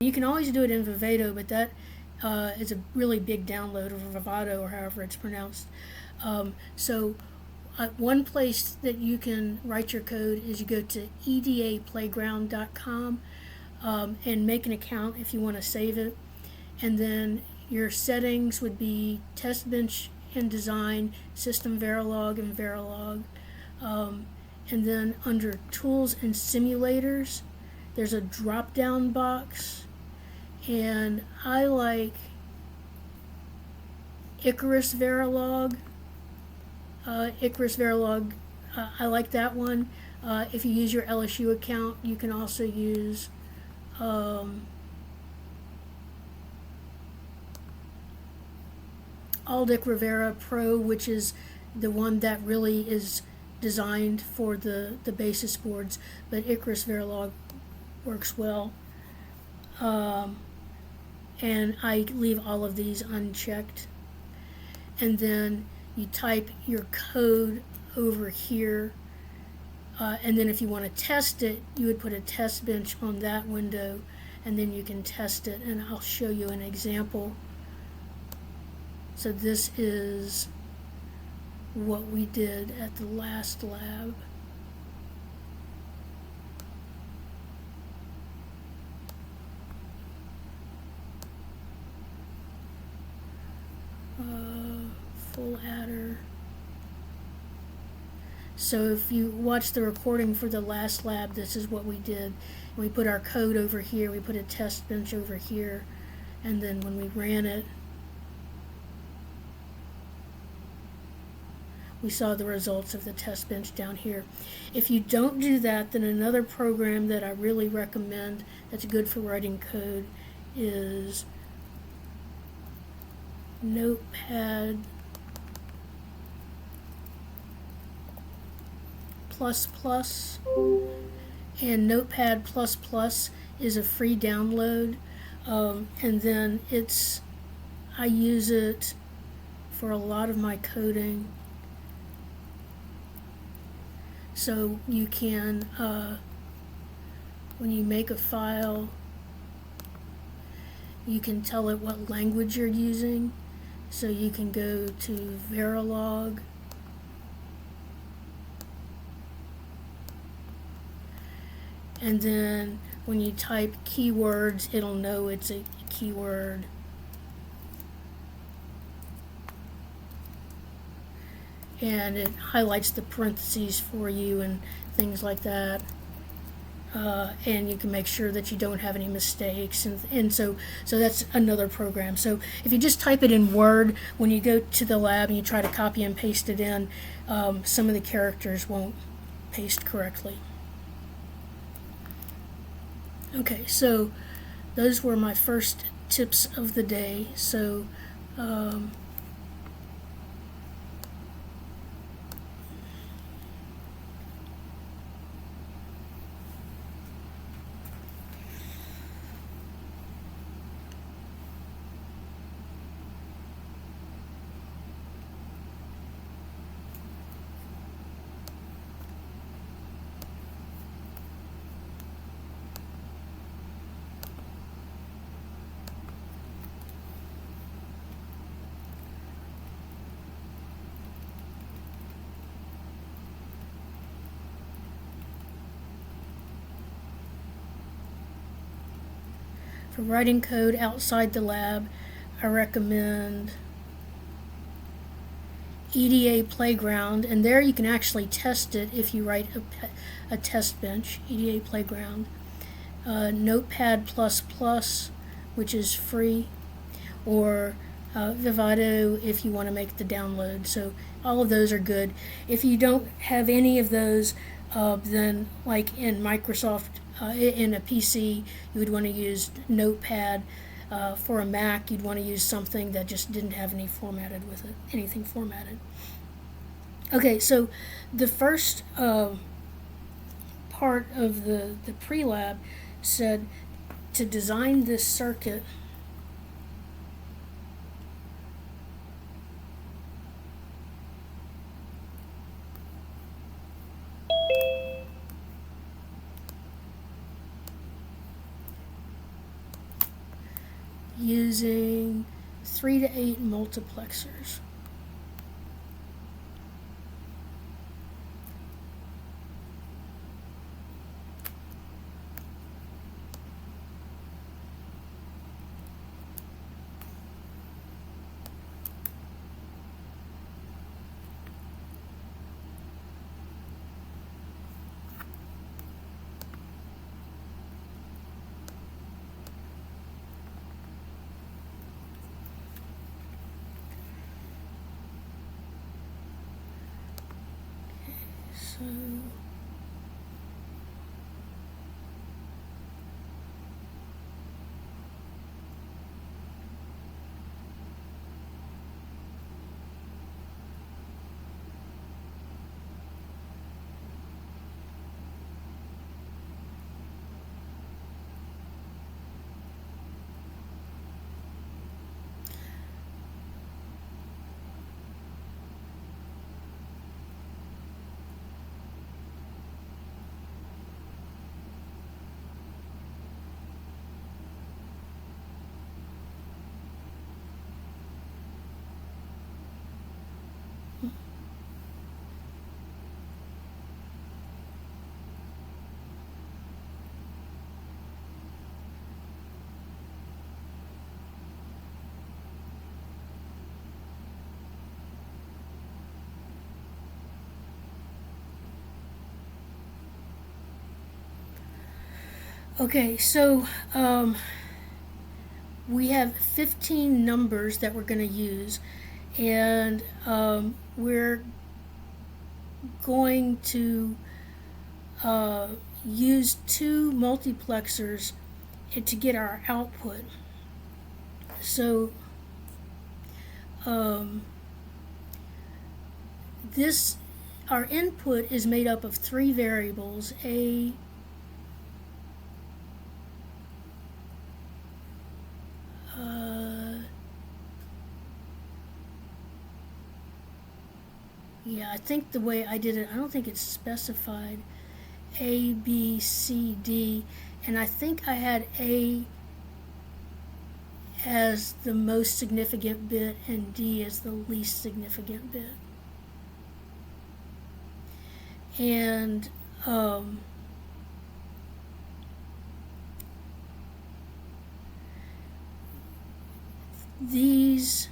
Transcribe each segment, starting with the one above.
You can always do it in Vivado, but that is a really big download, or Vivado, or however it's pronounced. So one place that you can write your code is you go to edaplayground.com and make an account if you want to save it. And then your settings would be test bench and design, system verilog and verilog. And then under tools and simulators, there's a drop down box. And I like Icarus Verilog. I like that one. If you use your LSU account, you can also use Aldic Rivera Pro, which is the one that really is designed for the basis boards, but Icarus Verilog works well. And I leave all of these unchecked. And then you type your code over here. And then if you want to test it, you would put a test bench on that window, and then you can test it. And I'll show you an example. So this is what we did at the last lab. Full adder. So if you watch the recording for the last lab, this is what we did. We put our code over here, we put a test bench over here, and then when we ran it, we saw the results of the test bench down here. If you don't do that, then another program that I really recommend that's good for writing code is Notepad++. And Notepad++ is a free download, and then I use it for a lot of my coding. So you can, when you make a file, you can tell it what language you're using. So you can go to Verilog, and then when you type keywords, it'll know it's a keyword. And it highlights the parentheses for you and things like that. And you can make sure that you don't have any mistakes, and so that's another program. So if you just type it in Word, when you go to the lab and you try to copy and paste it in, some of the characters won't paste correctly. Okay, so those were my first tips of the day. So for writing code outside the lab, I recommend EDA Playground, and there you can actually test it if you write a test bench, EDA Playground. Notepad++, which is free, or Vivado if you want to make the download. So all of those are good. If you don't have any of those, then like in Microsoft, in a PC, you would want to use Notepad. For a Mac, you'd want to use something that just didn't have anything formatted. Okay, so the first part of the pre-lab said to design this circuit, using 3 to 8 multiplexers. So okay, so we have 15 numbers that we're going to use, and we're going to use 2 multiplexers to get our output. So this our input is made up of 3 variables: a, yeah, I think the way I did it, I don't think it's specified, A, B, C, D, and I think I had A as the most significant bit and D as the least significant bit. And these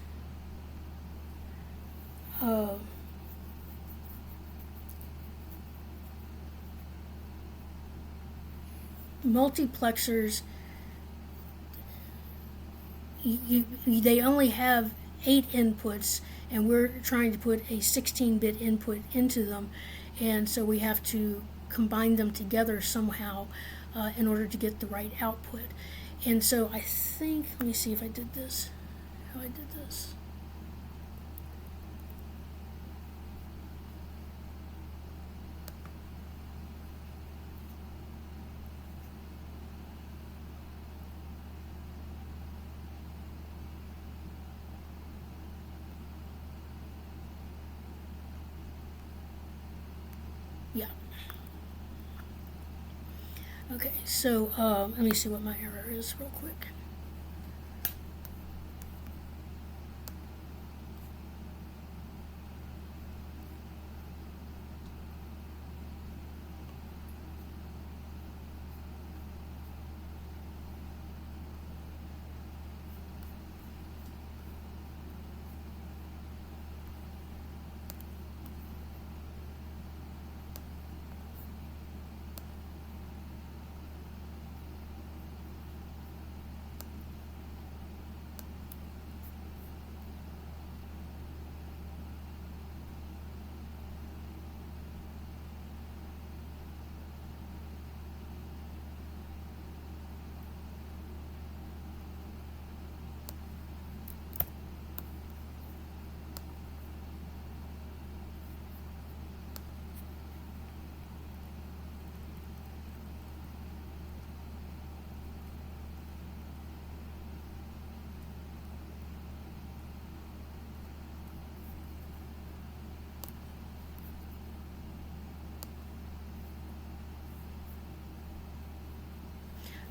multiplexers, they only have 8 inputs, and we're trying to put a 16-bit input into them, and so we have to combine them together somehow in order to get the right output. And so I think, let me see if I did this, how I did this. Yeah. Okay, so let me see what my error is real quick.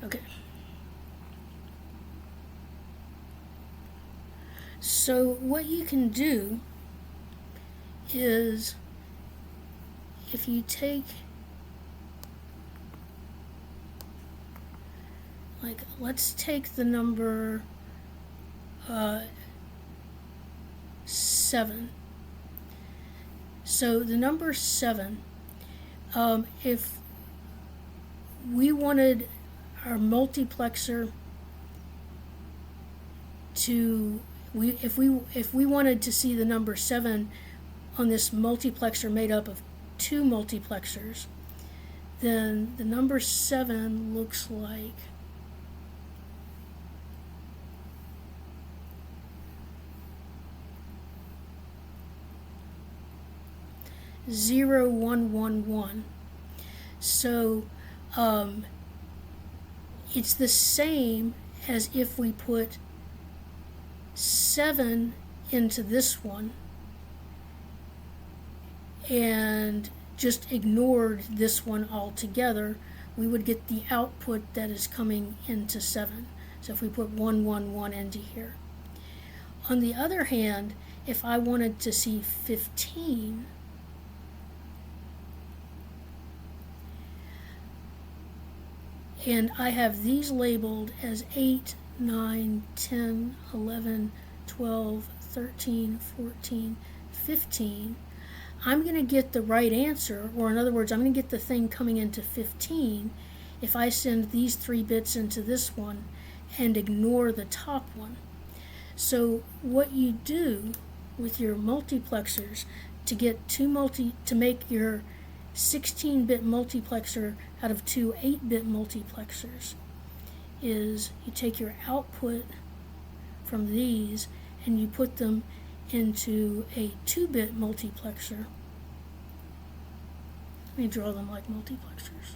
Okay. So what you can do is, if you take, like, let's take the number 7. So the number 7, if we wanted our multiplexer to, if we wanted to see the number 7 on this multiplexer made up of 2 multiplexers, then the number 7 looks like 0, 1, 1, 1. So it's the same as if we put 7 into this one and just ignored this one altogether. We would get the output that is coming into 7. So if we put 1, 1, 1 into here. On the other hand, if I wanted to see 15, and I have these labeled as 8, 9, 10, 11, 12, 13, 14, 15, I'm going to get the right answer, or in other words, I'm going to get the thing coming into 15 if I send these 3 bits into this one and ignore the top one. So what you do with your multiplexers to make your 16-bit multiplexer out of 2 8-bit multiplexers is you take your output from these and you put them into a 2-bit multiplexer. Let me draw them like multiplexers.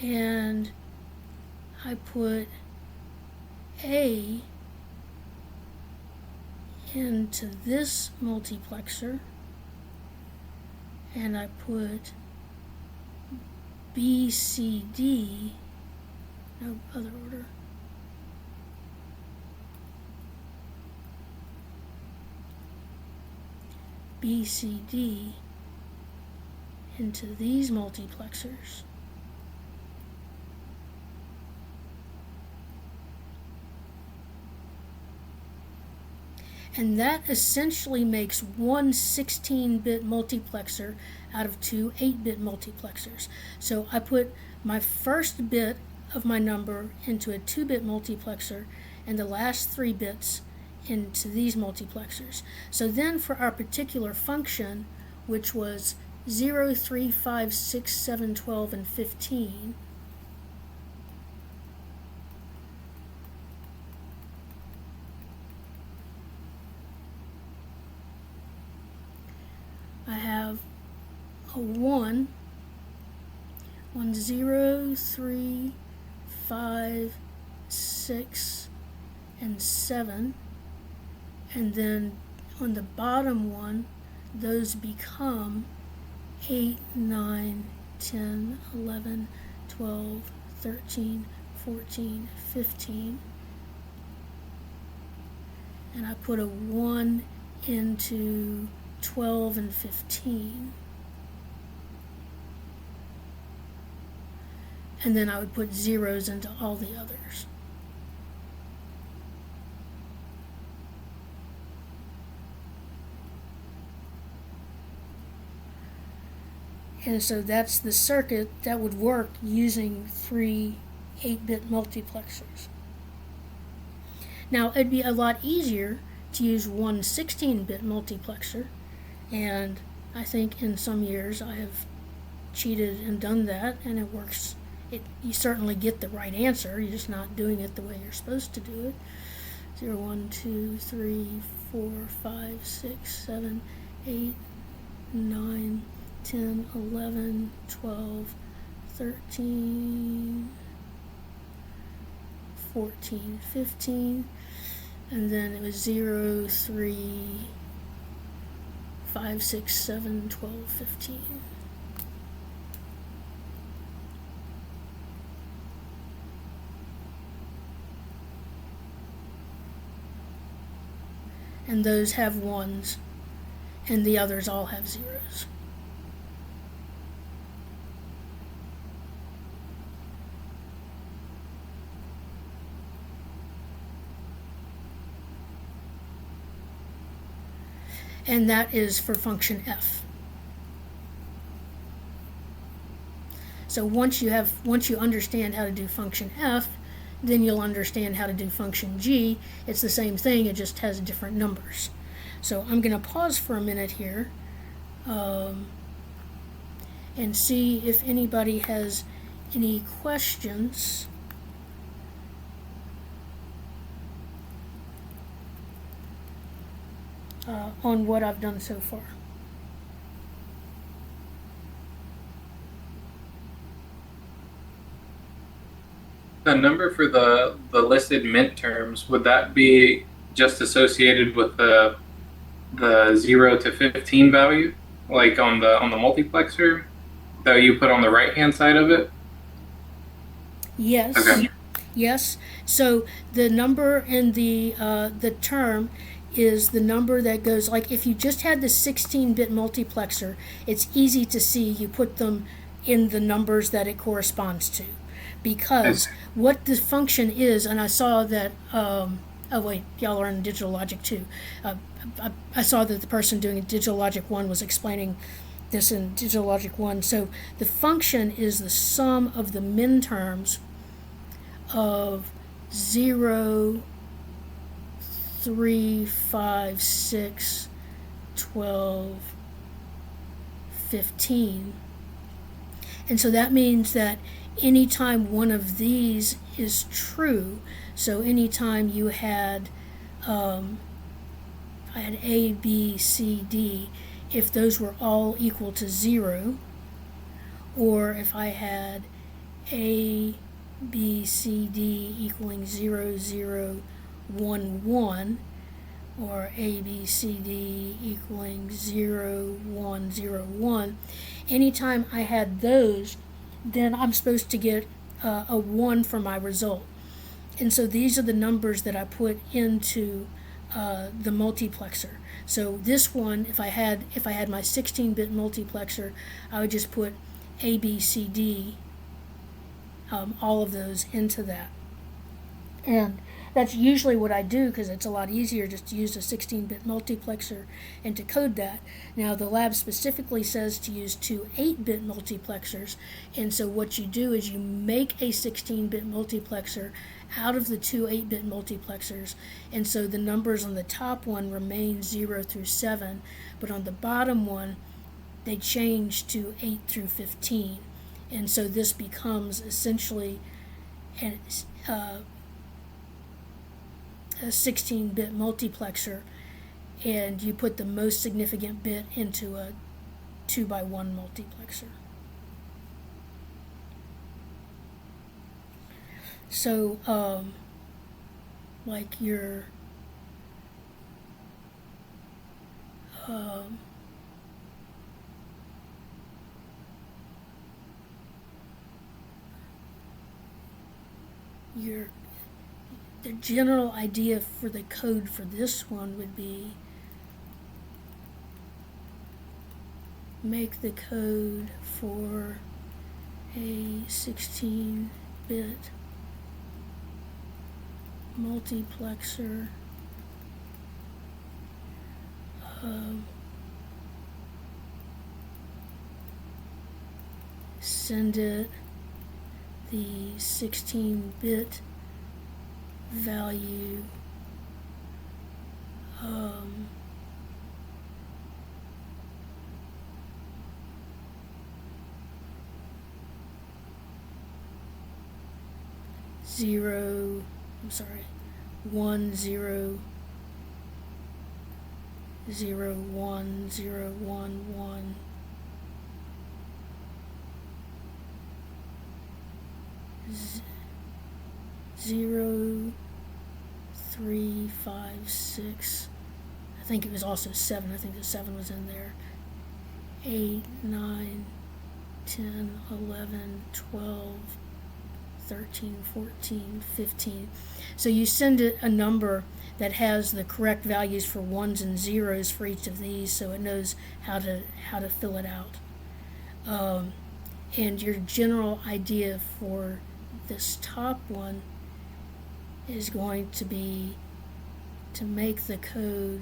And I put A into this multiplexer, and I put B, C, D, no other order, B, C, D into these multiplexers. And that essentially makes one 16-bit multiplexer out of 2 8-bit multiplexers. So I put my first bit of my number into a 2-bit multiplexer and the last 3 bits into these multiplexers. So then for our particular function, which was 0, 3, 5, 6, 7, 12, and 15, I have a 1, 0, 3, 5, 6, and 7, and then on the bottom one, those become 8, 9, 10, 11, 12, 13, 14, 15, and I put a 1 into 12 and 15, and then I would put zeros into all the others. And so that's the circuit that would work using 3 8-bit multiplexers. Now, it'd be a lot easier to use one 16-bit multiplexer, and I think in some years I have cheated and done that, and it works. You certainly get the right answer, you're just not doing it the way you're supposed to do it. 0, 1, 2, 3, 4, 5, 6, 7, 8, 9, 10, 11, 12, 13, 14, 15, and then it was 0, 3, 5, 6, 7, 12, 15. And those have ones, and the others all have zeros. And that is for function f. So once you understand how to do function f, then you'll understand how to do function g. It's the same thing, it just has different numbers. So I'm going to pause for a minute here and see if anybody has any questions. On what I've done so far. The number for the listed mint terms, would that be just associated with the 0 to 15 value, like on the multiplexer that you put on the right hand side of it? Yes. Okay. Yes. So the number in the term is the number that goes, like if you just had the 16-bit multiplexer, it's easy to see you put them in the numbers that it corresponds to. Because what the function is, and I saw that, oh wait, y'all are in digital logic too. I saw that the person doing digital logic 1 was explaining this in digital logic 1. So the function is the sum of the min terms of 0, 3, 5, 6, 12, 15. And so that means that anytime one of these is true, so anytime you had, I had A, B, C, D, if those were all equal to 0, or if I had A, B, C, D equaling 0, 0, 1, 1, or A, B, C, D equaling 0, 1, 0, 1, anytime I had those, then I'm supposed to get a 1 for my result. And so these are the numbers that I put into the multiplexer. So this one, if I had my 16-bit multiplexer, I would just put A, B, C, D, all of those into that. And that's usually what I do because it's a lot easier just to use a 16-bit multiplexer and to code that. Now the lab specifically says to use 2 8-bit multiplexers, and so what you do is you make a 16-bit multiplexer out of the 2 8-bit multiplexers, and so the numbers on the top one remain 0 through 7, but on the bottom one they change to 8 through 15, and so this becomes essentially a 16-bit multiplexer, and you put the most significant bit into a 2x1 multiplexer. So, like your the general idea for the code for this one would be make the code for a 16-bit multiplexer send it the 16-bit value zero, I'm sorry, 1 0 0 1 0 1 1 0 3 5 6. I think it was also 7. I think the 7 was in there. 8 9 10 11 12 13 14 15. So you send it a number that has the correct values for ones and zeros for each of these, so it knows how to fill it out. And your general idea for this top one is going to be to make the code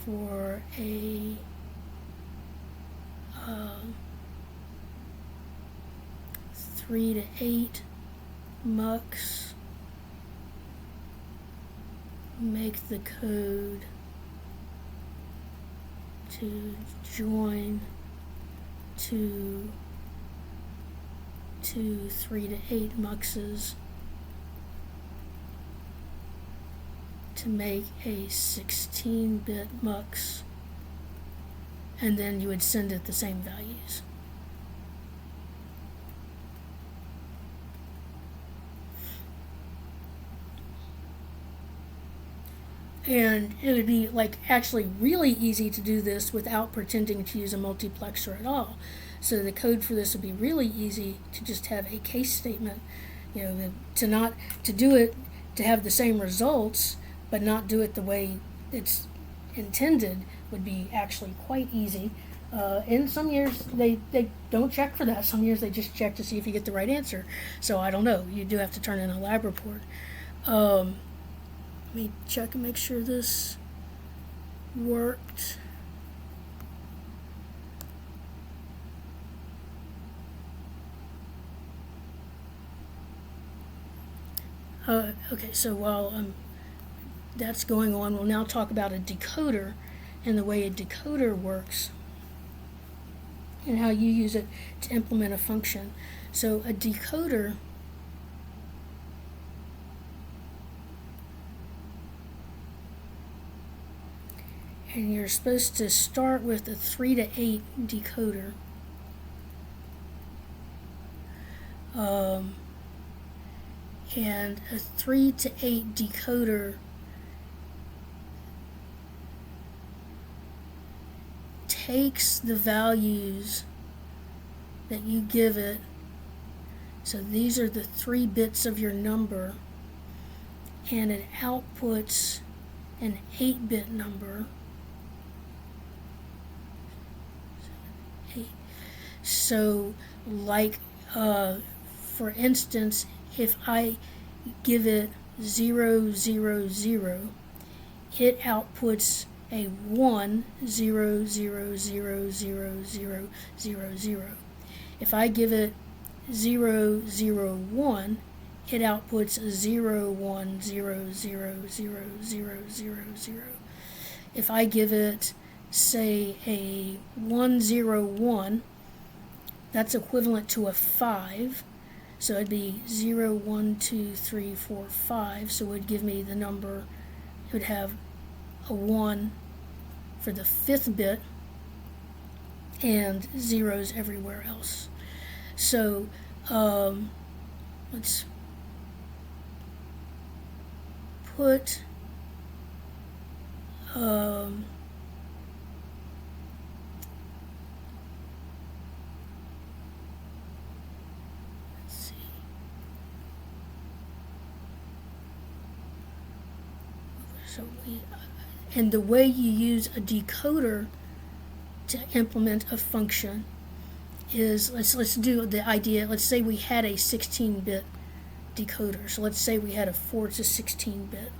for a 3 to 8 mux, make the code to join to 3 to 8 muxes to make a 16-bit mux, and then you would send it the same values. And it would be like actually really easy to do this without pretending to use a multiplexer at all. So the code for this would be really easy to just have a case statement, you know, to do it, to have the same results, but not do it the way it's intended would be actually quite easy. In some years they don't check for that. Some years they just check to see if you get the right answer. So I don't know. You do have to turn in a lab report. Let me check and make sure this worked. Okay, so while that's going on, we'll now talk about a decoder and the way a decoder works and how you use it to implement a function. So a decoder and you're supposed to start with a 3 to 8 decoder. And a 3 to 8 decoder takes the values that you give it. So these are the 3 bits of your number, and it outputs an 8-bit number. So like for instance, if I give it 0 0 0, it outputs a 1 0 0 0 0 0 0 0. If I give it 0 0 1, it outputs a 0 1 0 0 0 0 0 0. If I give it, say, a 1 0 1, that's equivalent to a 5. So it'd be 0 1 2 3 4 5. So it would give me the number. It would have a 1 for the 5th bit and zeros everywhere else. So let's put and the way you use a decoder to implement a function is, let's do the idea. Let's say we had a 16-bit decoder. So let's say we had a 4 to 16-bit.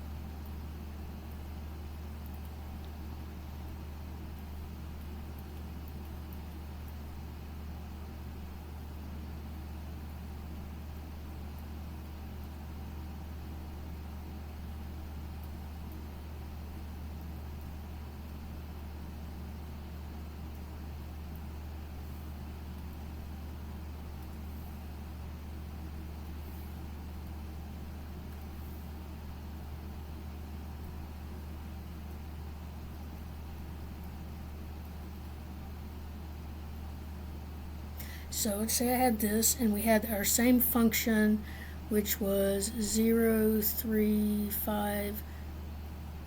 So let's say I had this, and we had our same function, which was 0, 3, 5,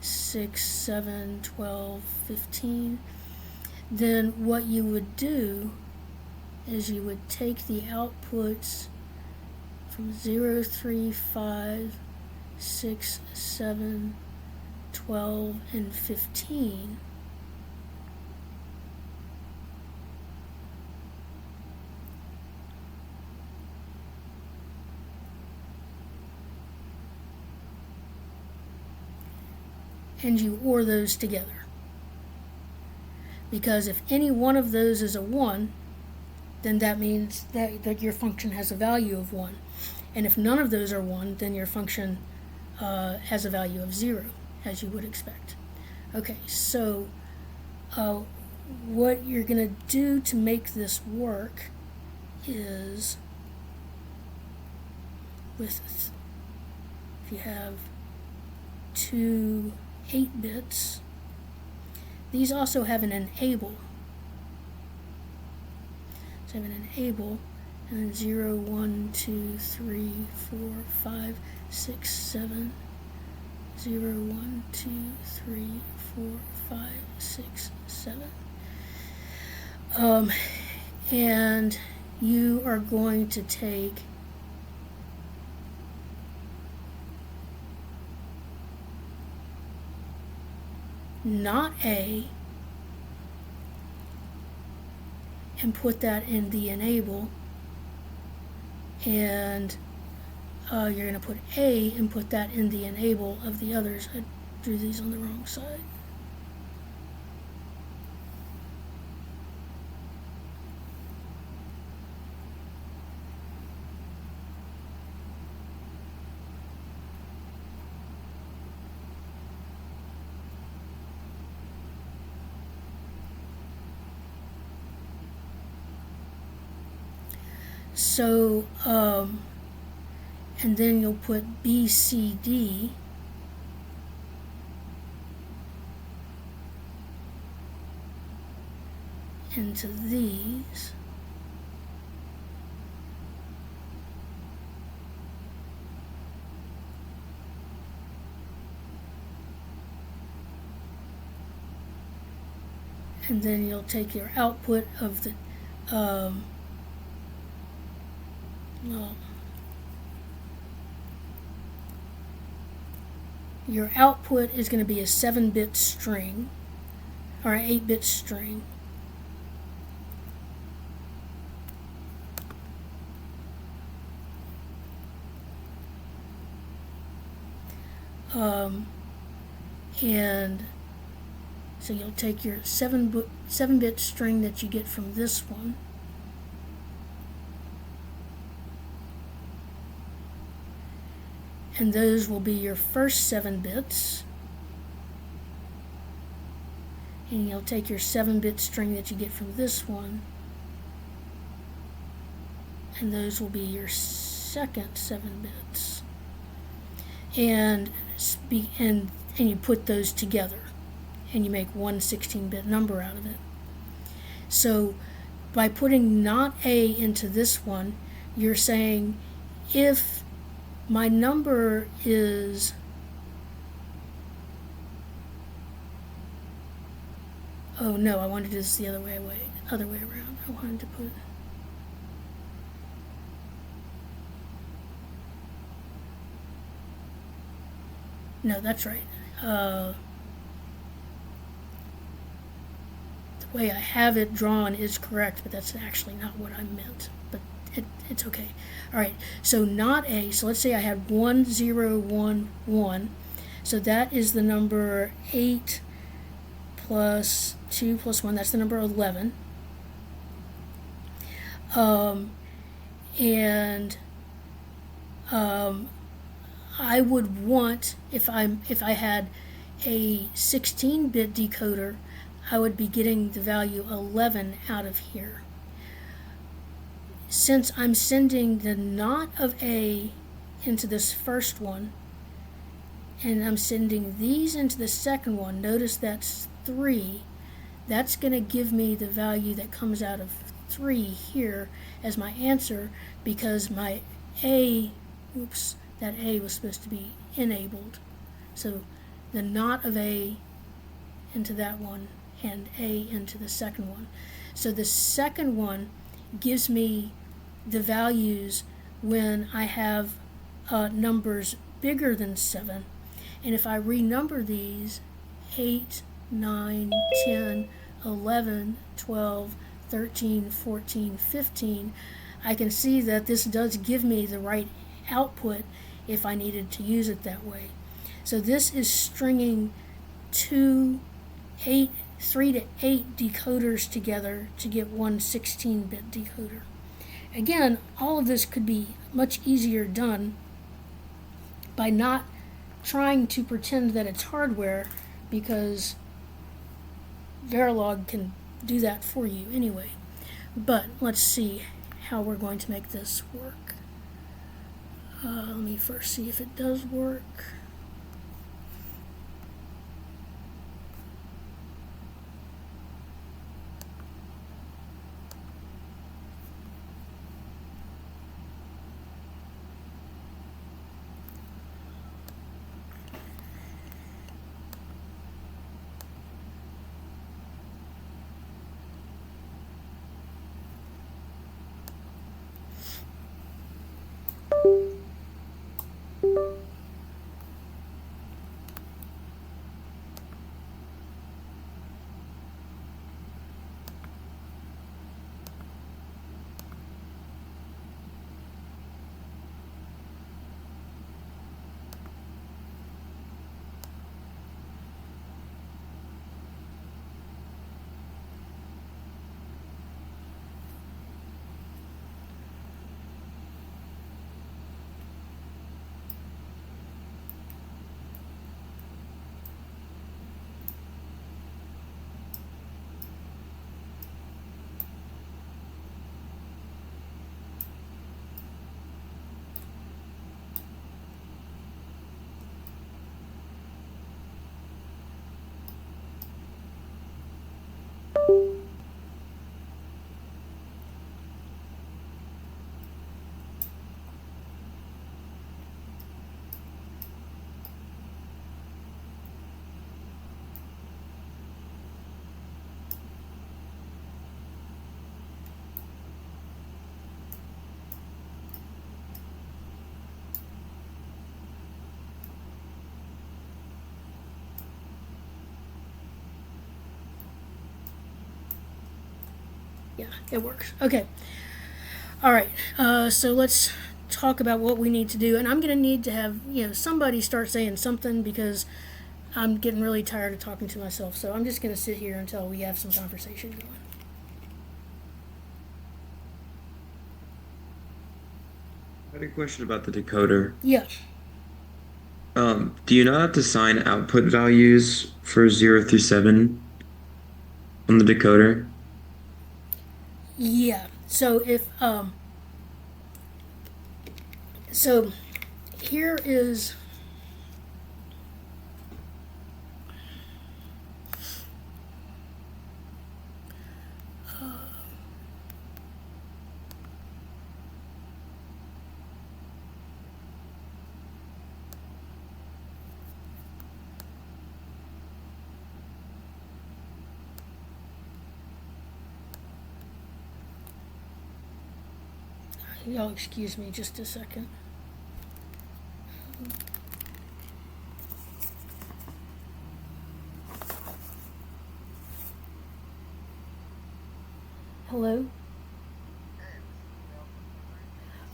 6, 7, 12, 15. Then what you would do is you would take the outputs from 0, 3, 5, 6, 7, 12, and 15, and you OR those together. Because if any one of those is a 1, then that means that your function has a value of 1. And if none of those are 1, then your function has a value of 0, as you would expect. Okay, so what you're going to do to make this work is, if you have two 8 bits, these also have an enable. So I have an enable, and then 0, 1, 2, 3, 4, 5, 6, 7, 0, 1, 2, 3, 4, 5, 6, 7. And you are going to take not A and put that in the enable, and you're going to put A and put that in the enable of the others. I drew these on the wrong side. So, and then you'll put B, C, D into these. And then you'll take your output of the, your output is going to be a 7-bit string, or an 8-bit string. And so you'll take your 7-bit string that you get from this one, and those will be your first 7 bits. And you'll take your 7-bit string that you get from this one, and those will be your second 7 bits. And you put those together, and you make one 16-bit number out of it. So by putting not A into this one, you're saying if my number is oh no, I wanted to do this the other way around. I wanted to put no, that's right. The way I have it drawn is correct, but that's actually not what I meant. But it's okay. All right, so not A. So let's say I had 1, 0, 1, 1. So that is the number 8 plus 2 plus 1. That's the number 11. I would want, if I had a 16-bit decoder, I would be getting the value 11 out of here. Since I'm sending the not of A into this first one, and I'm sending these into the second one, notice that's 3, that's going to give me the value that comes out of 3 here as my answer because my A, oops, that A was supposed to be enabled. So the not of A into that one and A into the second one. So the second one gives me the values when I have numbers bigger than 7. And if I renumber these 8, 9, 10, 11, 12, 13, 14, 15, I can see that this does give me the right output if I needed to use it that way. So this is stringing 3 to 8 decoders together to get one 16-bit decoder. Again, all of this could be much easier done by not trying to pretend that it's hardware, because Verilog can do that for you anyway. But let's see how we're going to make this work. Let me first see if it does work. Yeah, it works. Okay. All right. So let's talk about what we need to do. And I'm going to need to have, somebody start saying something, because I'm getting really tired of talking to myself. So I'm just going to sit here until we have some conversation going. I had a question about the decoder. Yeah. Do you not have to assign output values for 0 through 7 on the decoder? Yeah. So if so here is y'all excuse me just a second. Hello?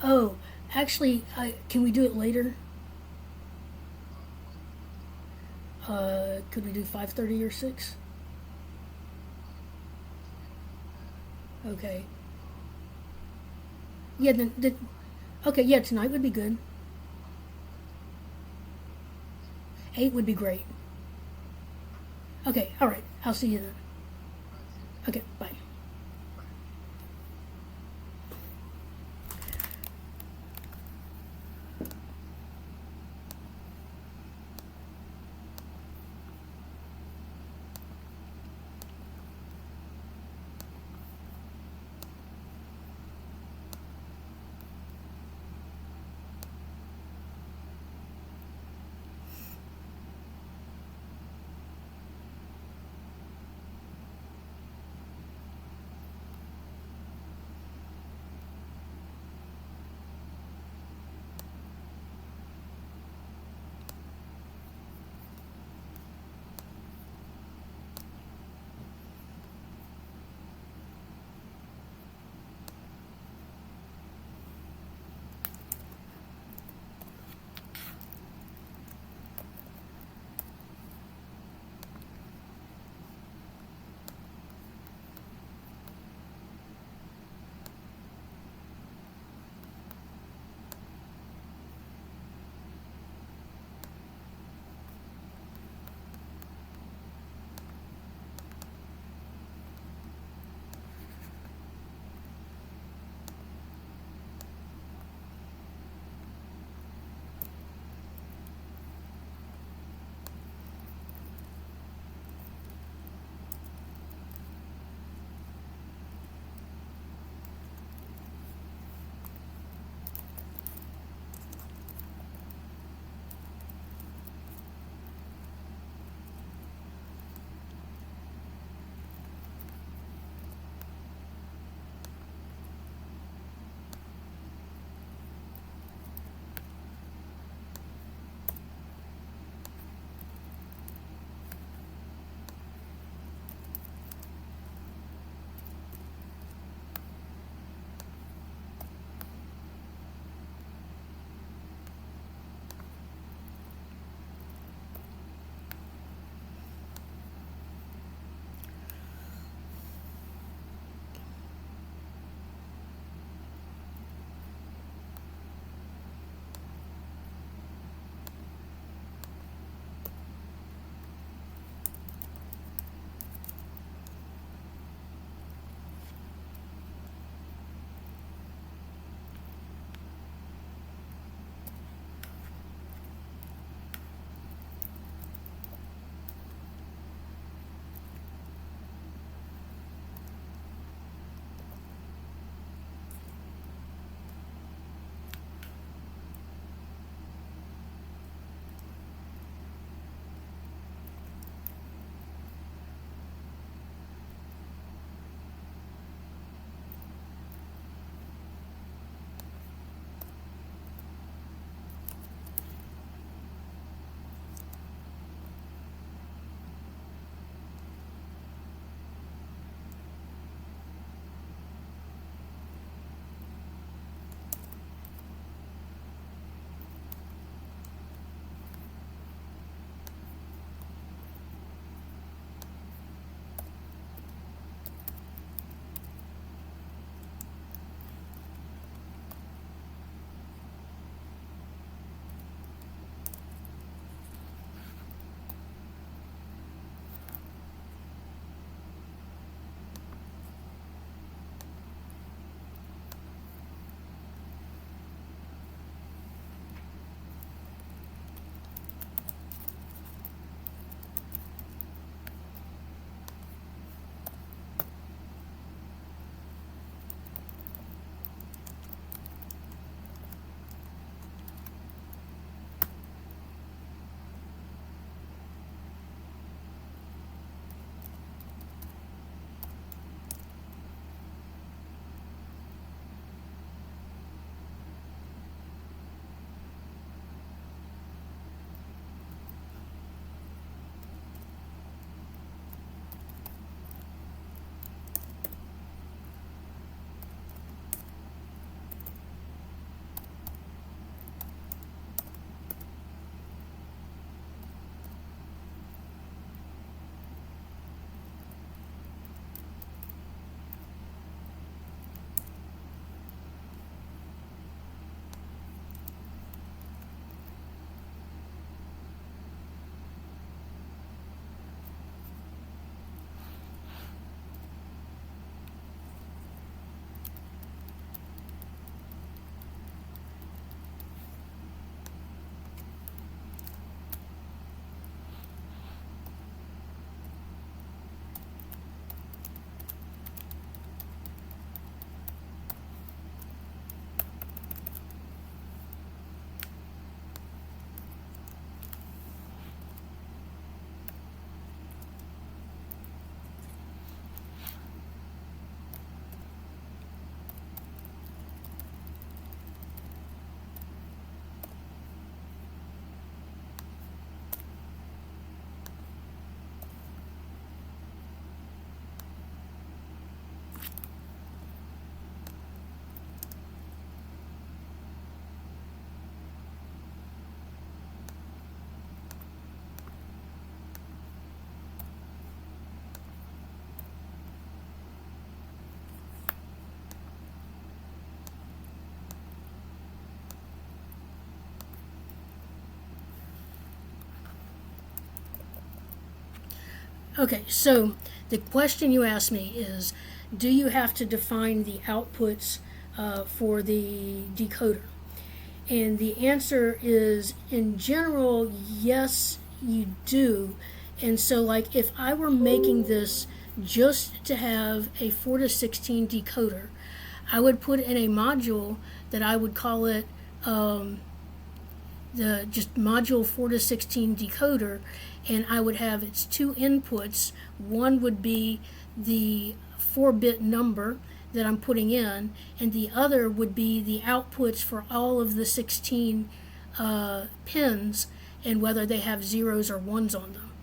Oh, actually, can we do it later? Could we do 5:30 or 6? Okay. Yeah, then okay, yeah, tonight would be good. 8 would be great. Okay, all right. I'll see you then. Okay, bye. Okay, so the question you asked me is, do you have to define the outputs for the decoder? And the answer is, in general, yes, you do. And so, like, if I were making this just to have a 4 to 16 decoder, I would put in a module that I would call it the just module 4 to 16 decoder, and I would have its two inputs. One would be the 4-bit number that I'm putting in, and the other would be the outputs for all of the 16 pins and whether they have zeros or ones on them.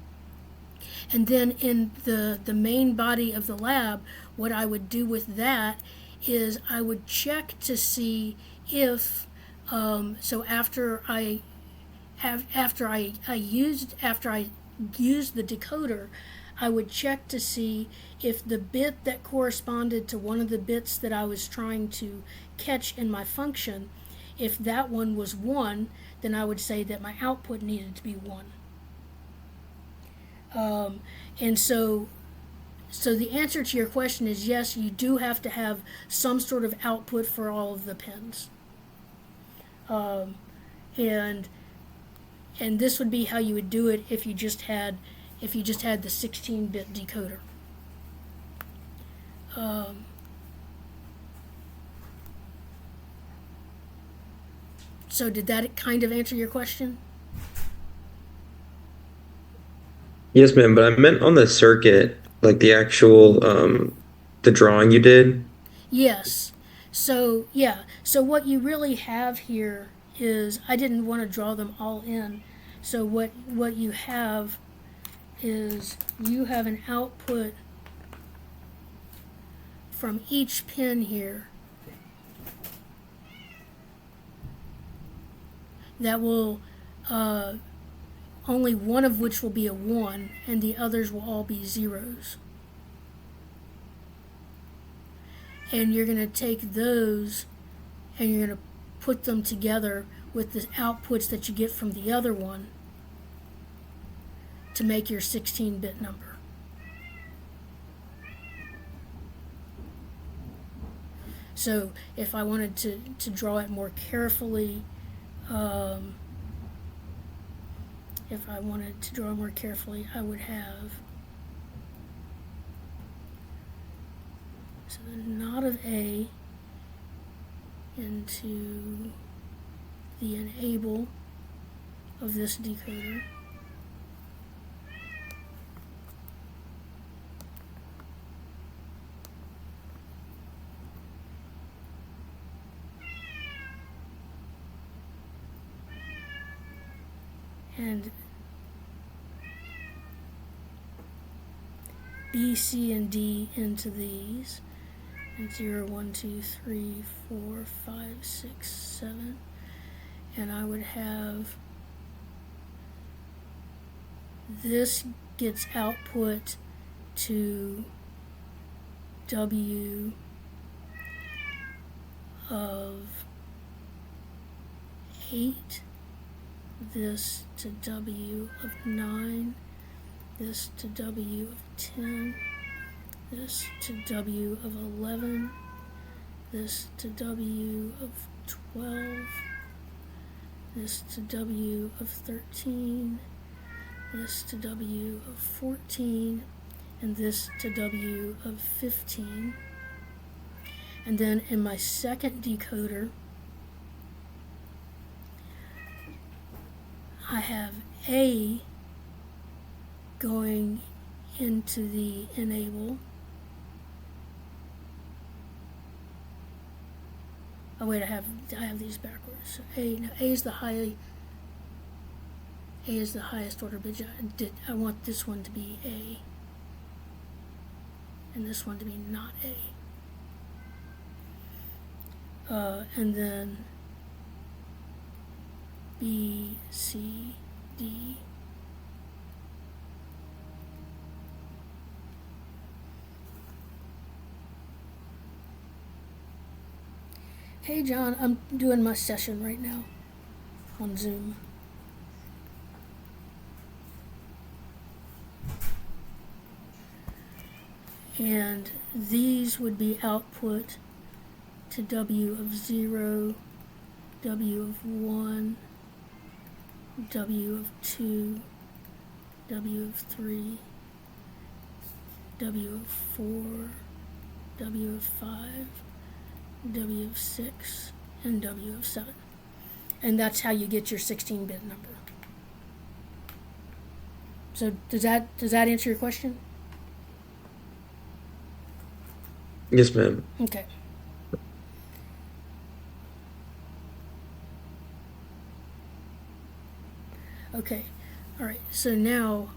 And then in the main body of the lab, what I would do with that is I would check to see if so after I used the decoder, I would check to see if the bit that corresponded to one of the bits that I was trying to catch in my function, if that one was 1, then I would say that my output needed to be 1. And so the answer to your question is yes, you do have to have some sort of output for all of the pins. And this would be how you would do it if you just had the 16-bit decoder. So did that kind of answer your question? Yes, ma'am, but I meant on the circuit, like the actual the drawing you did. Yes. So yeah. So what you really have here is, I didn't want to draw them all in. So what you have is you have an output from each pin here that will only one of which will be a 1 and the others will all be zeros. And you're going to take those and you're going to put them together with the outputs that you get from the other one to make your 16-bit number. So if I wanted to draw it more carefully, I would have so the knot of A into the enable of this decoder. And B, C, and D into these. And 0, 1, 2, 3, 4, 5, 6, 7. And I would have this gets output to W of 8, this to W of 9, this to W of 10, this to W of 11, this to W of 12, this to W of 13, this to W of 14, and this to W of 15. And then in my second decoder, I have A going into the enable. Oh wait, I have these backwards. So A is the highest order bit. I want this one to be A, and this one to be not A. And then B, C, D. Hey John, I'm doing my session right now on Zoom. and these would be output to W of 0, W of 1, W of 2, W of 3, W of 4, W of 5, W of 6, and W of 7. And that's how you get your 16-bit number. So does that answer your question? Yes, ma'am. Okay. Okay. All right. So now,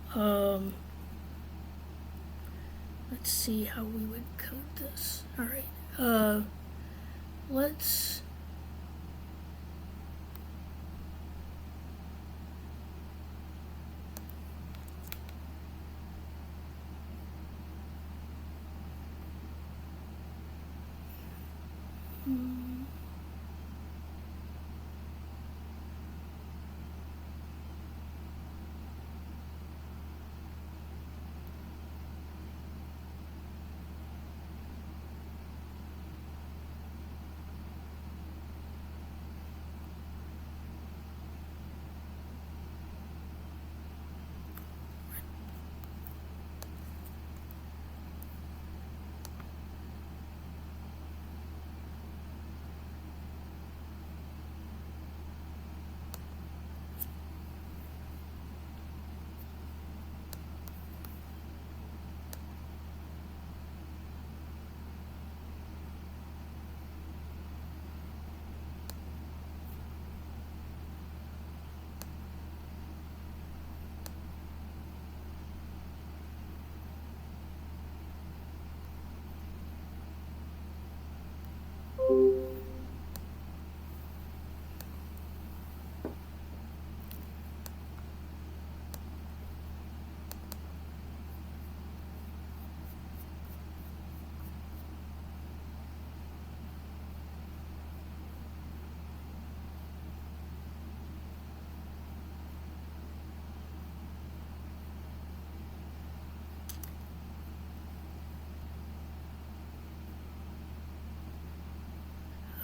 let's see how we would code this. All right. Let's.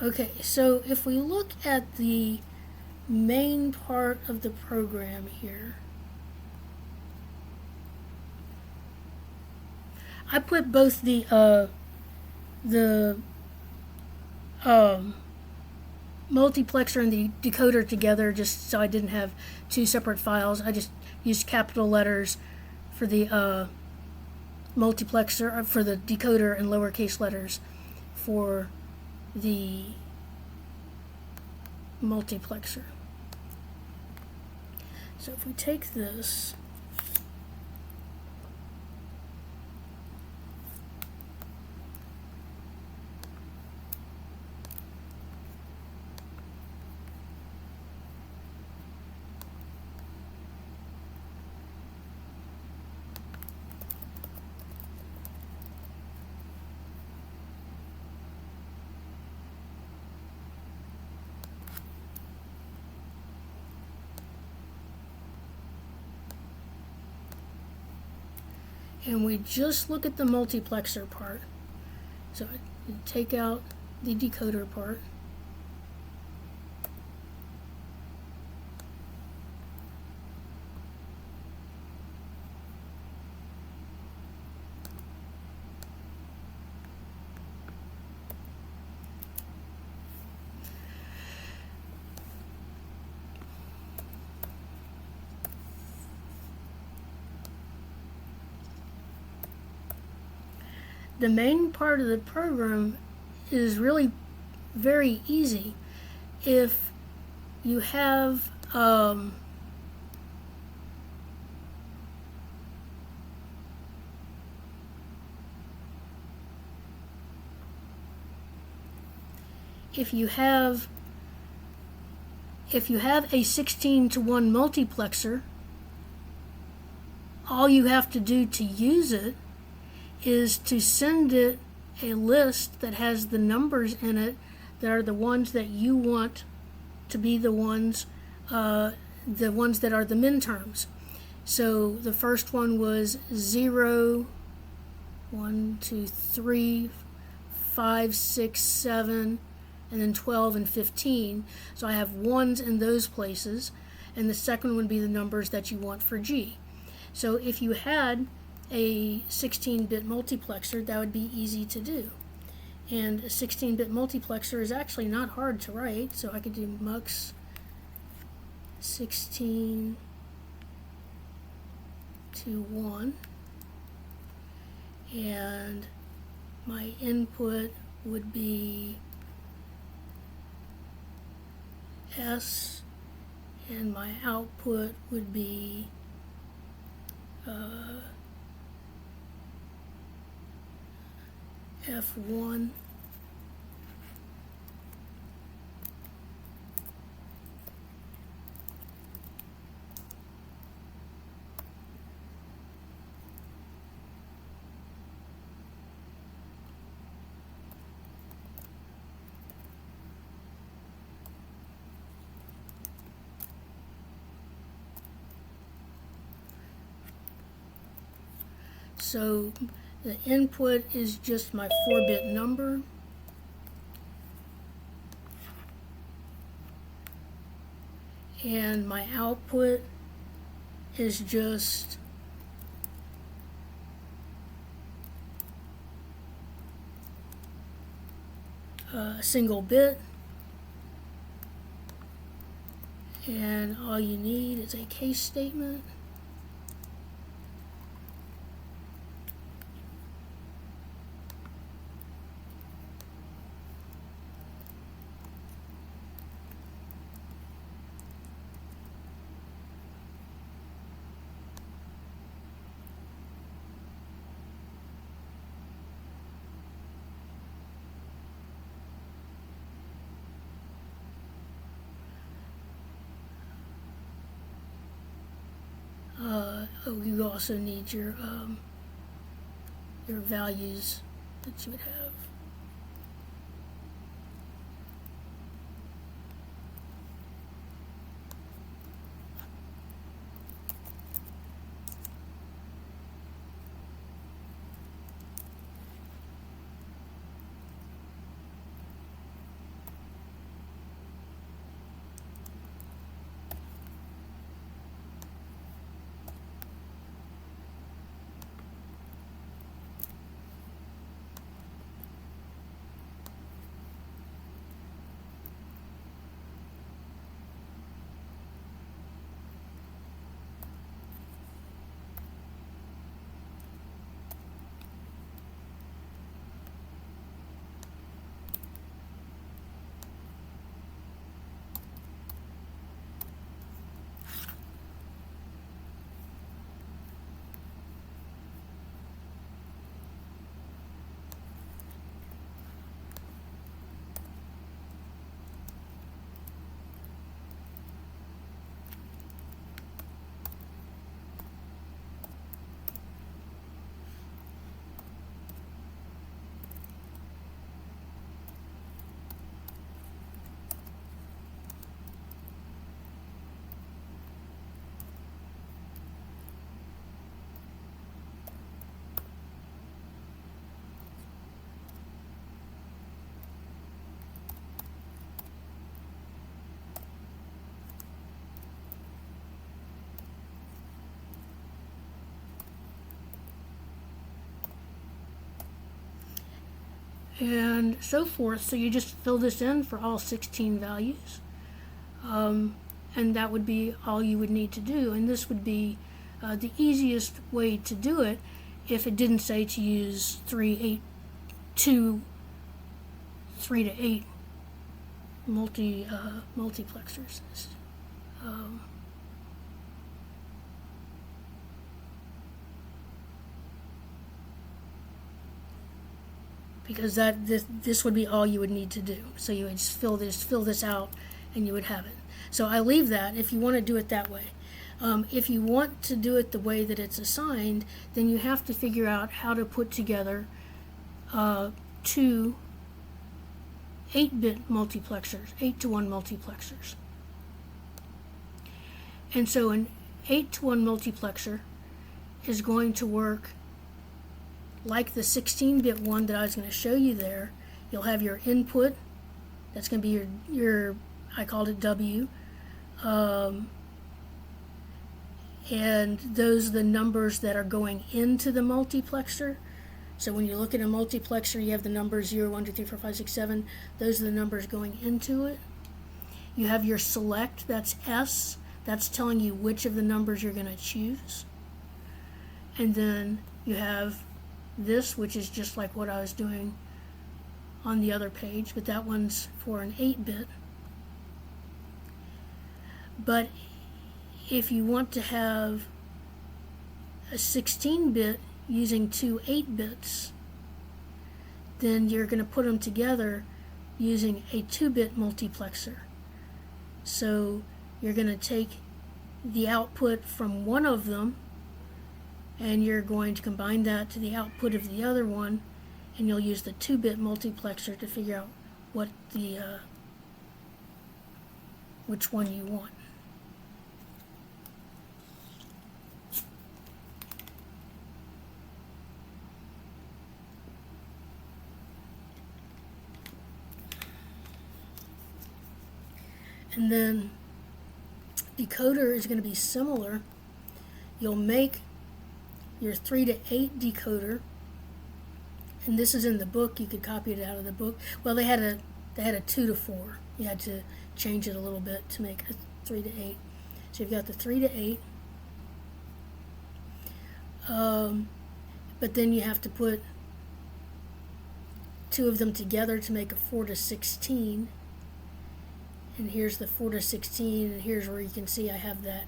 Okay, so if we look at the main part of the program here, I put both the multiplexer and the decoder together just so I didn't have two separate files. I just used capital letters for the multiplexer, for the decoder, and lowercase letters for the multiplexer. So if we take this, and we just look at the multiplexer part. So I take out the decoder part. The main part of the program is really very easy. If you have if you have a 16-to-1 multiplexer, all you have to do to use it is to send it a list that has the numbers in it that are the ones that you want to be the ones that are the min terms. So the first one was 0, 1, 2, 3, 5, 6, 7, and then 12 and 15. So I have ones in those places, and the second would be the numbers that you want for G. So if you had a 16-bit multiplexer, that would be easy to do. And a 16-bit multiplexer is actually not hard to write, so I could do mux 16 to 1, and my input would be S, and my output would be F1. So the input is just my 4-bit number. And my output is just a single bit. And all you need is a case statement. You also need your values that you would have. And so forth. So you just fill this in for all 16 values, and that would be all you would need to do. And this would be the easiest way to do it if it didn't say to use 3 to 8 multiplexers. Because this would be all you would need to do. So you would just fill this out, and you would have it. So I leave that if you want to do it that way. If you want to do it the way that it's assigned, then you have to figure out how to put together 2 8-bit multiplexers, 8-to-1 multiplexers. And so an 8-to-1 multiplexer is going to work like the 16-bit one that I was going to show you there, you'll have your input. That's going to be your I called it W. And those are the numbers that are going into the multiplexer. So when you look at a multiplexer, you have the numbers 0, 1, 2, 3, 4, 5, 6, 7. Those are the numbers going into it. You have your select, that's S. That's telling you which of the numbers you're going to choose. And then you have this, which is just like what I was doing on the other page, but that one's for an 8-bit. But if you want to have a 16-bit using two 8-bits, then you're going to put them together using a 2-bit multiplexer. So you're going to take the output from one of them and you're going to combine that to the output of the other one, and you'll use the 2-bit multiplexer to figure out what which one you want. And then decoder is going to be similar. You'll make your 3 to 8 decoder, and this is in the book. You could copy it out of the book. Well, they had a 2 to 4. You had to change it a little bit to make a 3 to 8. So you've got the 3 to 8, but then you have to put two of them together to make a 4 to 16. And here's the 4 to 16, and here's where you can see I have that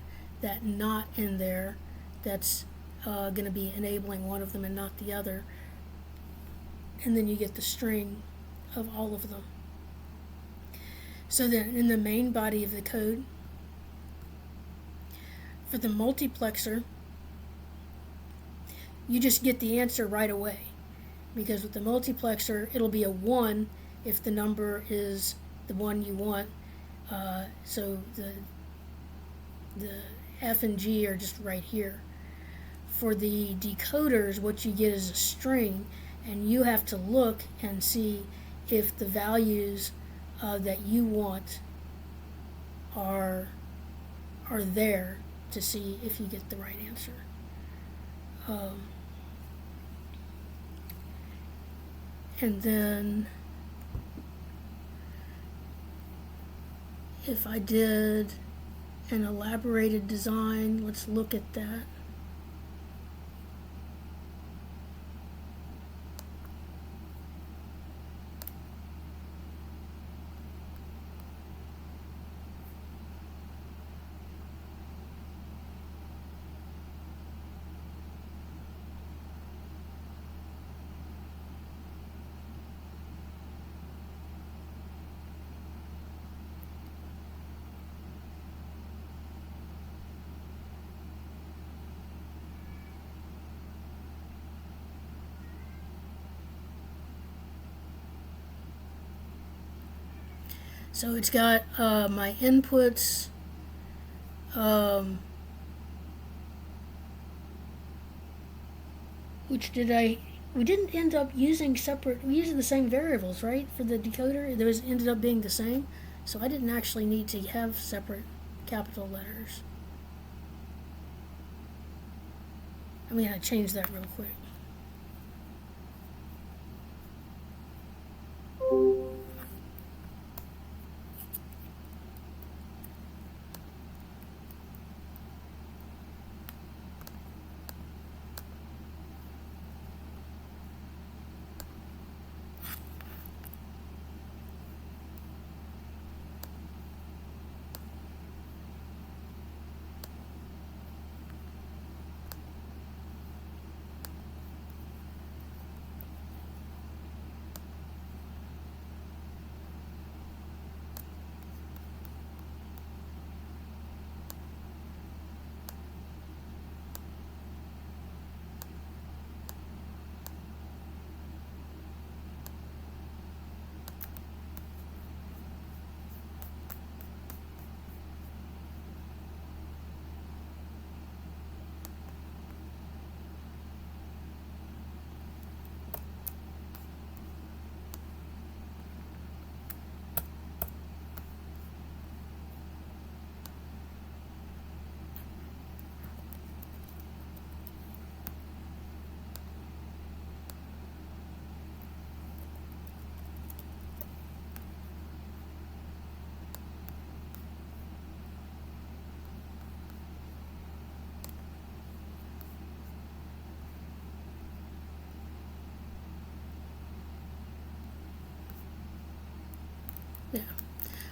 not in there. That's going to be enabling one of them and not the other. And then you get the string of all of them. So then in the main body of the code, for the multiplexer, you just get the answer right away. Because with the multiplexer, it'll be a 1 if the number is the one you want. So the F and G are just right here. For the decoders, what you get is a string, and you have to look and see if the values that you want are there to see if you get the right answer. And then if I did an elaborated design, let's look at that. So it's got my inputs, we didn't end up using separate, we used the same variables, right, for the decoder. Those ended up being the same, so I didn't actually need to have separate capital letters. I'm going to change that real quick.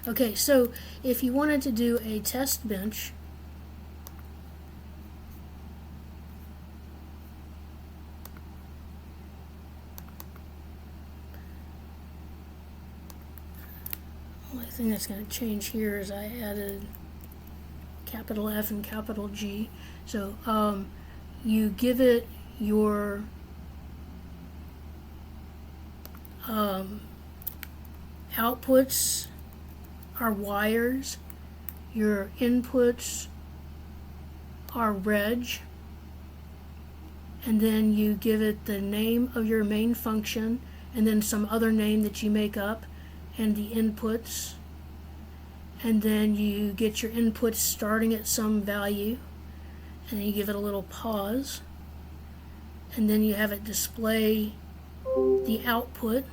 Okay, so if you wanted to do a test bench, the only thing that's going to change here is I added capital F and capital G. So you give it your outputs are wires, your inputs are reg, and then you give it the name of your main function and then some other name that you make up and the inputs, and then you get your inputs starting at some value, and then you give it a little pause, and then you have it display the output.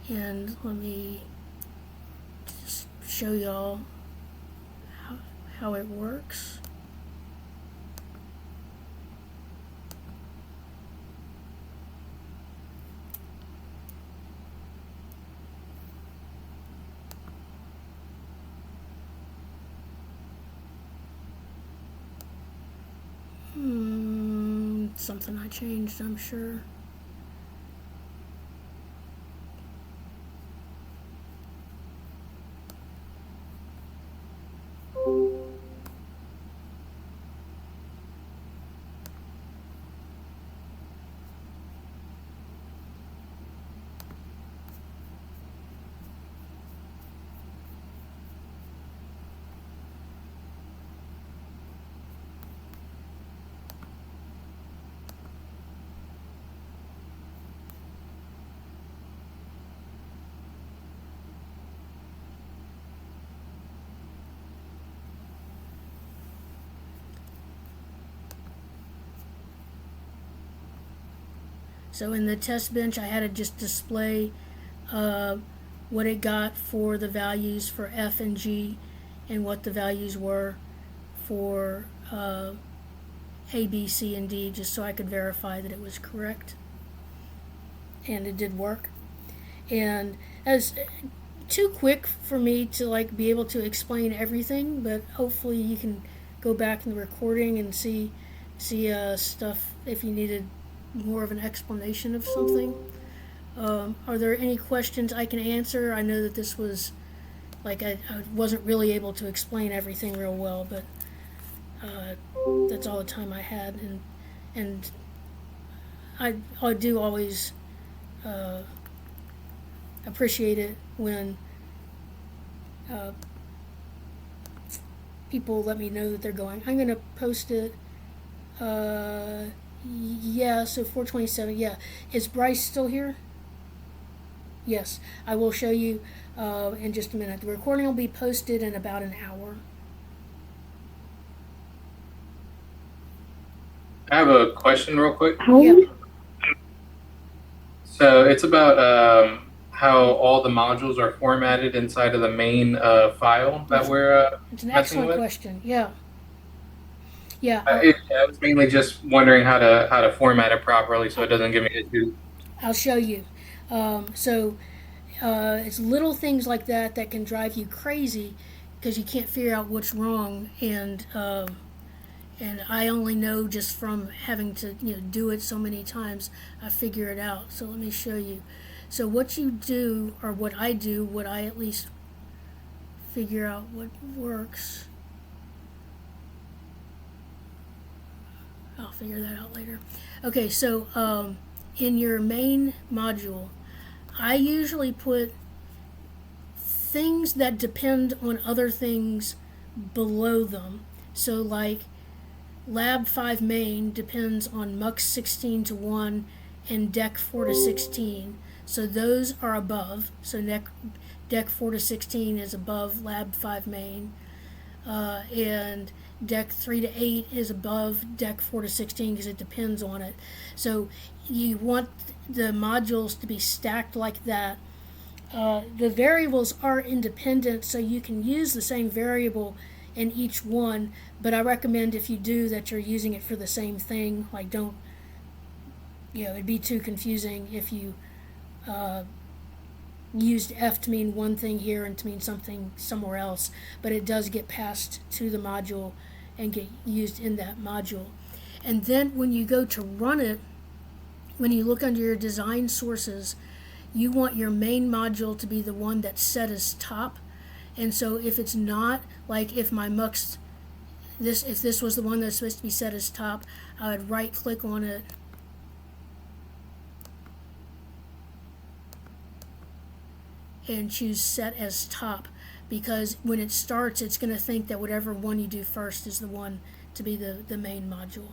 And let me just show y'all how it works. Something I changed, I'm sure. So in the test bench, I had to just display what it got for the values for F and G and what the values were for A, B, C, and D, just so I could verify that it was correct. And it did work. And as too quick for me to like be able to explain everything, but hopefully you can go back in the recording and see stuff if you needed more of an explanation of something. Are there any questions I can answer? I know that this was like I wasn't really able to explain everything real well, but that's all the time I had, and I do always appreciate it when people let me know that they're going. I'm going to post it. Yeah, so 427. Yeah, is Bryce still here? Yes, I will show you in just a minute. The recording will be posted in about an hour. I have a question real quick. Yeah. So it's about how all the modules are formatted inside of the main file that we're It's an messing excellent with. question. Yeah. Yeah. I was mainly just wondering how to format it properly so it doesn't give me issues. I'll show you. It's little things like that that can drive you crazy because you can't figure out what's wrong, and I only know just from having to do it so many times. I figure it out. So let me show you. So what you do, or what I do, what I at least figure out what works. I'll figure that out later. Okay, so in your main module, I usually put things that depend on other things below them. So like Lab 5 main depends on Mux 16 to 1 and Dec 4 to 16. So those are above. So Dec 4 to 16 is above Lab 5 main. And Dec 3 to 8 is above Dec 4 to 16 because it depends on it. So you want the modules to be stacked like that. The variables are independent, so you can use the same variable in each one, but I recommend if you do that you're using it for the same thing. Like don't it'd be too confusing if you used F to mean one thing here and to mean something somewhere else, but it does get passed to the module and get used in that module. And then when you go to run it, when you look under your design sources, you want your main module to be the one that's set as top. And so if it's not, like if my mux, if this was the one that's supposed to be set as top, I would right click on it and choose set as top, because when it starts it's going to think that whatever one you do first is the one to be the main module.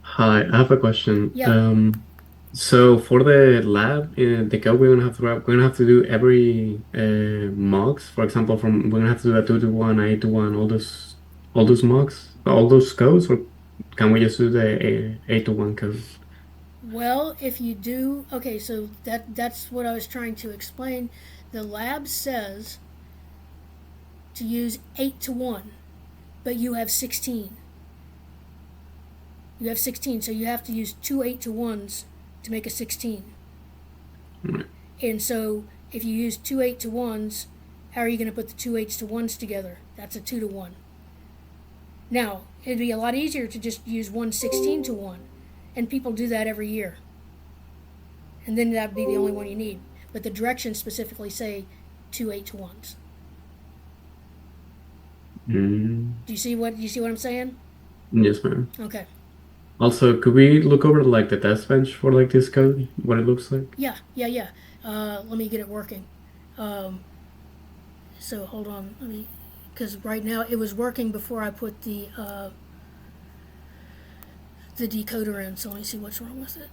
Hi, I have a question. Yeah. So for the lab, the code we're gonna have to write, we're gonna have to do every mux. For example, we're gonna have to do a 2 to 1, 8 to 1, all those mux, all those codes, or can we just do the 8 to 1 code? Well, if you do, okay, so that's what I was trying to explain. The lab says to use 8 to 1, but you have 16. You have 16, so you have to use two 8 to 1s to make a 16. Right. And so if you use two 8 to 1s, how are you going to put the two 8s to 1s together? That's a 2 to 1. Now, it'd be a lot easier to just use one 16 to 1, and people do that every year. And then that'd be the only one you need. But the directions specifically say two 8 to 1s. Do you see what I'm saying? Yes, ma'am. Okay. Also, could we look over like the test bench for like this code, what it looks like? Yeah. Let me get it working. So hold on, because right now it was working before I put the decoder in. So let me see what's wrong with it.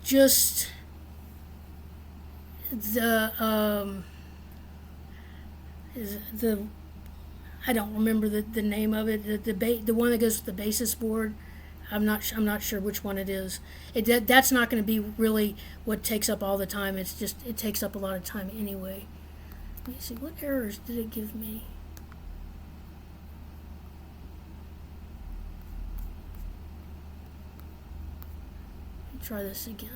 Just the I don't remember the name of it. The one that goes with the basis board. I'm not sure which one it is. That's not going to be really what takes up all the time. It's just it takes up a lot of time anyway. Let me see, what errors did it give me? Let me try this again.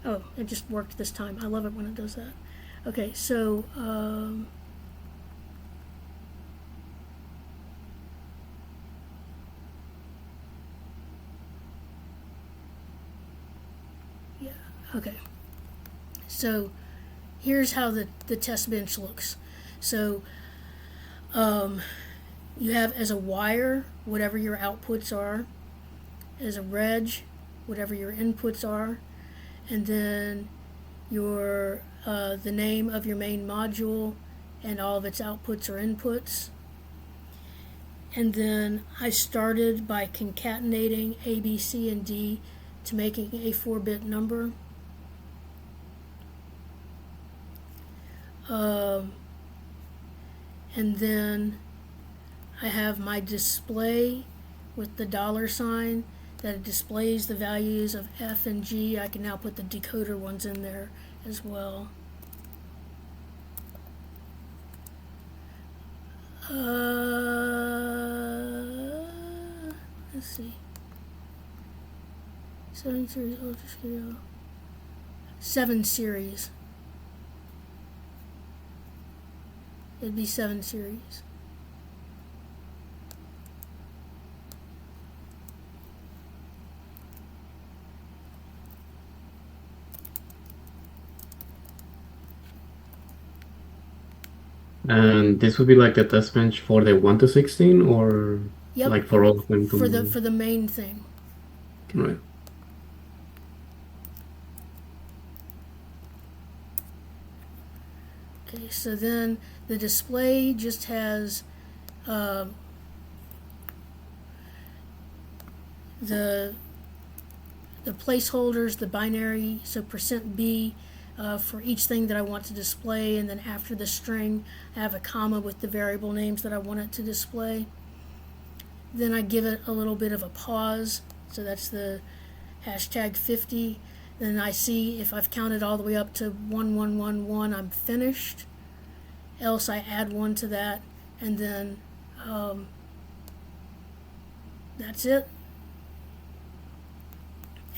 Oh, it just worked this time. I love it when it does that. Okay, so yeah, okay. So here's how the test bench looks. So You have as a wire whatever your outputs are, as a reg whatever your inputs are, and then your the name of your main module and all of its outputs or inputs. And then I started by concatenating A, B, C, and D to making a 4-bit number. And then I have my display with the $sign that displays the values of F and G. I can now put the decoder ones in there as well. Let's see. 7 series ultra scale. 7 series. It'd be 7 series. And this would be like the test bench for the 1 to 16, or Yep. like for all of them? For the main thing. Right. Okay, so then the display just has the placeholders, the binary, so %B for each thing that I want to display, and then after the string I have a comma with the variable names that I want it to display. Then I give it a little bit of a pause, so that's the #50. Then I see if I've counted all the way up to 1111, I'm finished. Else I add 1 to that, and then that's it.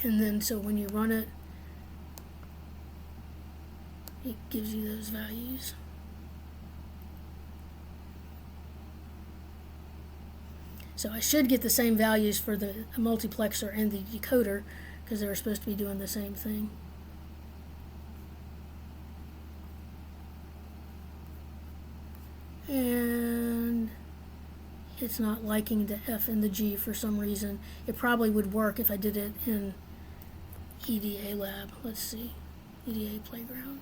And then so when you run it, it gives you those values. So I should get the same values for the multiplexer and the decoder, because they were supposed to be doing the same thing. And it's not liking the F and the G for some reason. It probably would work if I did it in EDA lab. Let's see. EDA playground.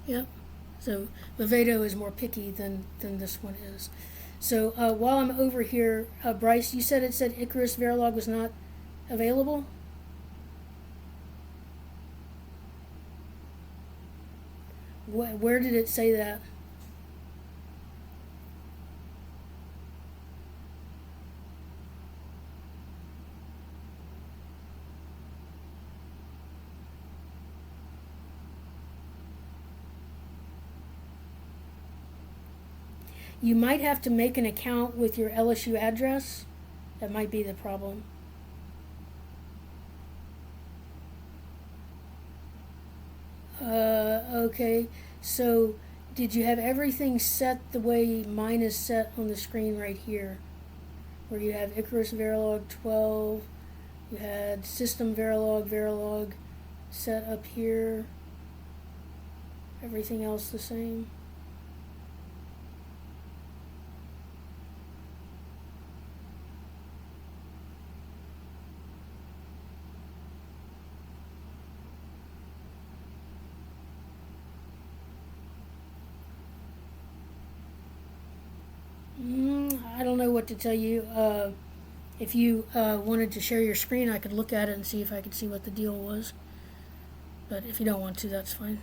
Yep. So Vivedo is more picky than this one is. So while I'm over here, Bryce, you said Icarus Verilog was not available? Where did it say that? You might have to make an account with your LSU address. That might be the problem. Okay, so did you have everything set the way mine is set on the screen right here? Where you have Icarus Verilog 12, you had System Verilog set up here, everything else the same. I don't know what to tell you. If you wanted to share your screen, I could look at it and see if I could see what the deal was. But if you don't want to, that's fine.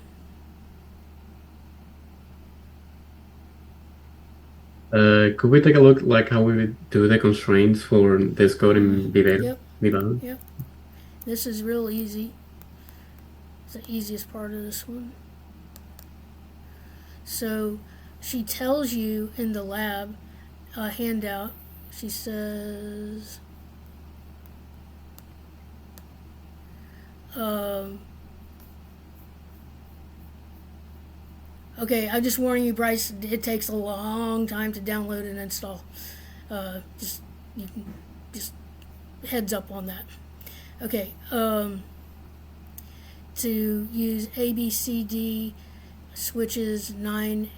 Could we take a look like how we would do the constraints for this code in Yep. Vivado? Yep. This is real easy. It's the easiest part of this one. So she tells you in the lab handout, she says, okay, I'm just warning you, Bryce, it takes a long time to download and install. Just heads up on that. Okay, to use ABCD switches 9,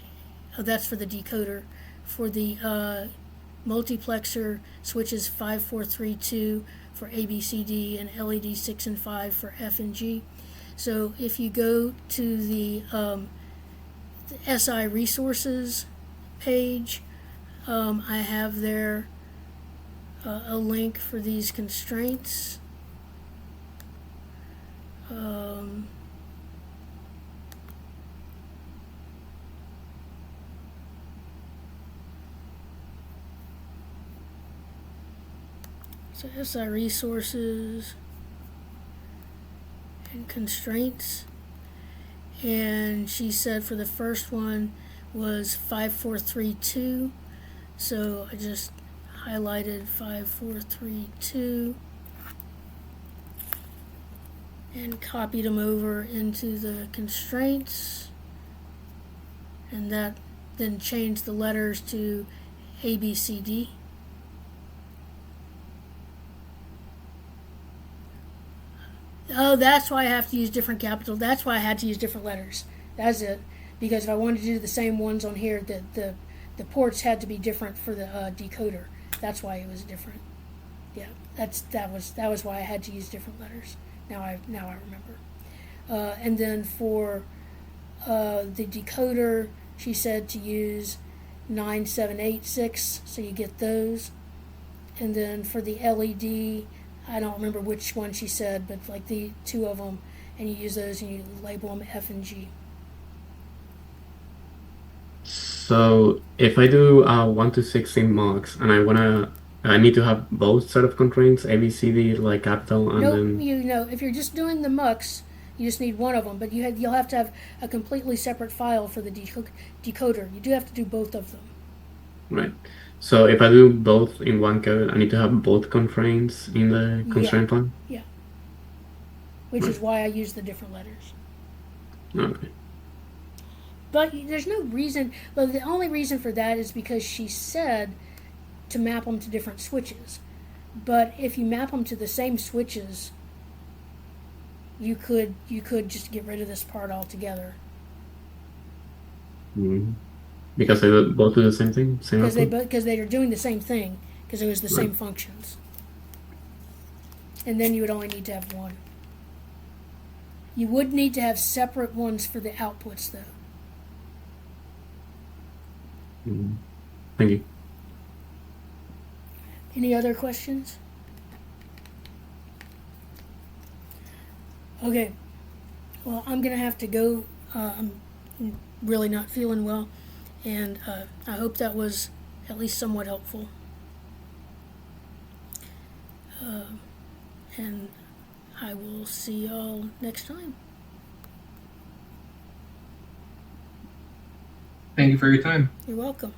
that's for the decoder. For the multiplexer, switches 5, 4, 3, 2 for ABCD, and LED 6 and 5 for F and G. So if you go to the SI resources page, I have there a link for these constraints. So SI resources and constraints, and she said for the first one was 5432, so I just highlighted 5432 and copied them over into the constraints, and that then changed the letters to ABCD. Oh, that's why I have to use different capital. That's why I had to use different letters. That's it. Because if I wanted to do the same ones on here, the ports had to be different for the decoder. That's why it was different. Yeah, that was why I had to use different letters. Now I remember. And then for the decoder, she said to use 9786, so you get those. And then for the LED, I don't remember which one she said, but like the two of them, and you use those and you label them F and G. So if I do 1 to 16 mocks and I need to have both set of constraints, A, B, C, D, like capital, and Nope, then if you're just doing the mux, you just need one of them, but you'll have to have a completely separate file for the decoder. You do have to do both of them. right. So if I do both in one code, I need to have both constraints in the constraint file? Yeah. Which is why I use the different letters. Okay. But there's no reason, well, the only reason for that is because she said to map them to different switches. But if you map them to the same switches, you could just get rid of this part altogether. Mm-hmm. Because they both do the same thing? Same output? Because they are doing the same thing, because it was the same functions. And then you would only need to have one. You would need to have separate ones for the outputs, though. Mm-hmm. Thank you. Any other questions? Okay. Well, I'm going to have to go. I'm really not feeling well. And I hope that was at least somewhat helpful. And I will see y'all next time. Thank you for your time. You're welcome.